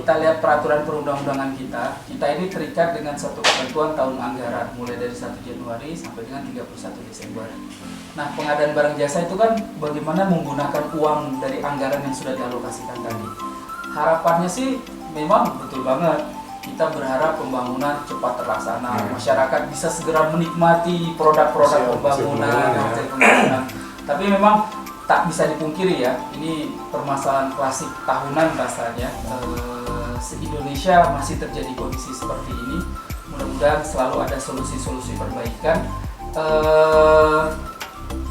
kita lihat peraturan perundang-undangan kita ini terikat dengan satu ketentuan tahun anggaran mulai dari 1 Januari sampai dengan 31 Desember. Nah, pengadaan barang jasa itu kan bagaimana menggunakan uang dari anggaran yang sudah dialokasikan tadi. Harapannya sih memang betul banget. Kita berharap pembangunan cepat terlaksana, masyarakat bisa segera menikmati produk-produk pembangunan. Tapi memang tak bisa dipungkiri ya, ini permasalahan klasik tahunan rasanya. Se-Indonesia masih terjadi kondisi seperti ini. Mudah-mudahan selalu ada solusi-solusi perbaikan.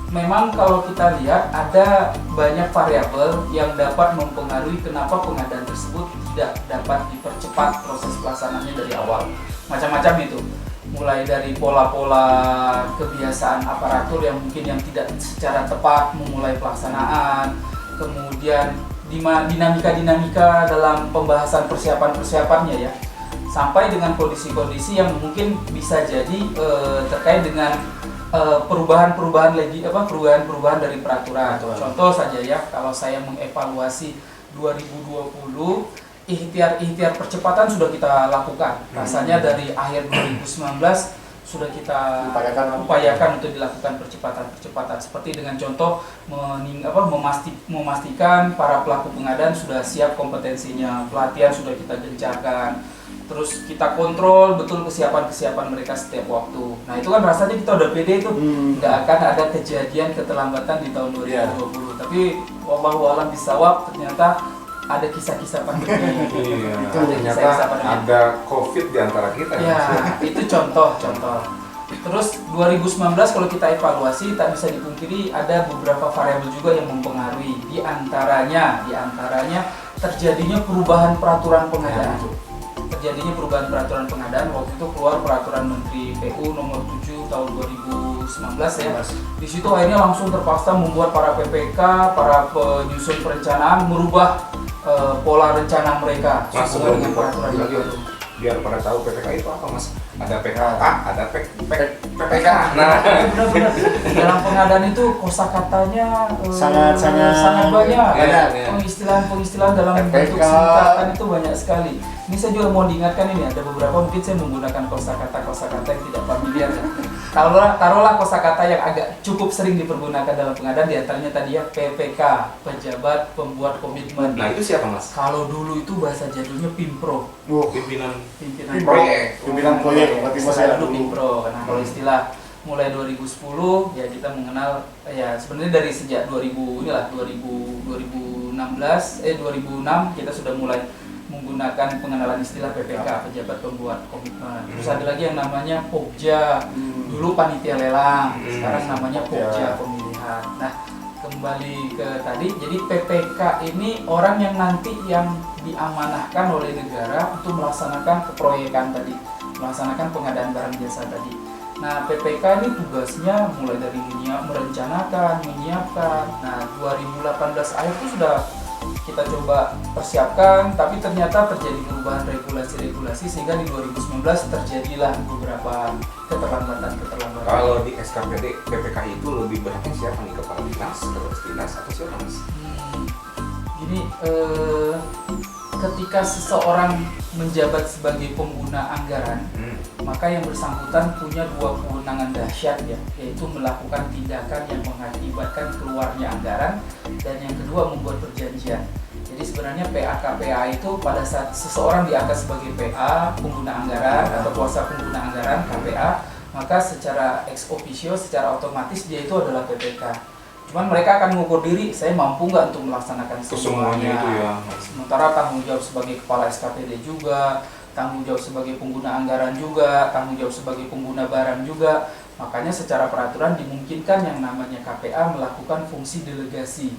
Memang kalau kita lihat ada banyak variabel yang dapat mempengaruhi kenapa pengadaan tersebut tidak dapat dipercepat proses pelaksanaannya dari awal. Macam-macam itu. Mulai dari pola-pola kebiasaan aparatur yang mungkin yang tidak secara tepat memulai pelaksanaan, kemudian dinamika-dinamika dalam pembahasan persiapan-persiapannya ya, sampai dengan kondisi-kondisi yang mungkin bisa jadi terkait dengan perubahan-perubahan dari peraturan. Contoh saja ya, kalau saya mengevaluasi 2020, ikhtiar percepatan sudah kita lakukan. Rasanya dari akhir 2019 sudah kita upayakan untuk dilakukan percepatan seperti dengan contoh memastikan para pelaku pengadaan sudah siap kompetensinya, pelatihan sudah kita gencarkan, terus kita kontrol betul kesiapan mereka setiap waktu. Nah itu kan rasanya kita udah pede itu, nggak akan ada kejadian keterlambatan di tahun 2020. Tapi wallahu a'lam bishawab, ternyata ada kisah-kisah pandemi. Itu ternyata ada COVID di antara kita. Ya, itu contoh. Terus 2019 kalau kita evaluasi tak bisa dipungkiri ada beberapa variabel juga yang mempengaruhi. Di antaranya terjadinya perubahan peraturan pengadaan. Waktu itu keluar peraturan Menteri PU nomor 7 tahun 2019 ya. Di situ akhirnya langsung terpaksa membuat para PPK, para penyusun perencanaan merubah pola rencana mereka sesuai dengan peraturan itu. Biar pada tahu PPK itu apa, Mas? Ada PKA, ada PPK. Nah, benar-benar dalam pengadaan itu kosakatanya sangat banyak. Ya. Pengistilahan dalam bentuk singkatan itu banyak sekali. Ini saya juga mau diingatkan, ini ada beberapa mungkin saya menggunakan kosakata yang tidak familiar. Taruhlah kosakata yang agak cukup sering dipergunakan dalam pengadaan, diantaranya tadi ya PPK, pejabat pembuat komitmen. Nah itu siapa, Mas? Kalau dulu itu bahasa jadulnya Pimpro. Pimpinan proyek. Istilah dulu Pimpro. Nah kalau istilah mulai 2010 ya kita mengenal ya sebenarnya dari sejak 2006 kita sudah mulai menggunakan pengenalan istilah PPK, pejabat pembuat komitmen. Terus ada lagi yang namanya Pokja, dulu panitia lelang, sekarang namanya Pokja pemilihan. Nah kembali ke tadi, jadi PPK ini orang yang nanti yang diamanahkan oleh negara untuk melaksanakan keproyekan tadi, melaksanakan pengadaan barang jasa tadi. Nah PPK ini tugasnya mulai dari merencanakan, menyiapkan. Nah 2018 akhir itu sudah kita coba persiapkan, tapi ternyata terjadi perubahan regulasi sehingga di 2019 terjadilah beberapa keterlambatan. Kalau di SKPD PPK itu lebih banyaknya siapa nih, kepala dinas atau siapa, Mas? Gini, ketika seseorang menjabat sebagai pengguna anggaran, maka yang bersangkutan punya dua kewenangan dahsyat ya, yaitu melakukan tindakan yang mengakibatkan keluarnya anggaran, dan yang kedua membuat perjanjian. Jadi sebenarnya PA-KPA itu pada saat seseorang diangkat sebagai PA, pengguna anggaran atau kuasa pengguna anggaran, KPA, maka secara ex officio, secara otomatis dia itu adalah PPK. Cuman mereka akan mengukur diri, saya mampu nggak untuk melaksanakan semuanya itu ya. Sementara tanggung jawab sebagai kepala SKPD juga, tanggung jawab sebagai pengguna anggaran juga, tanggung jawab sebagai pengguna barang juga. Makanya secara peraturan dimungkinkan yang namanya KPA melakukan fungsi delegasi.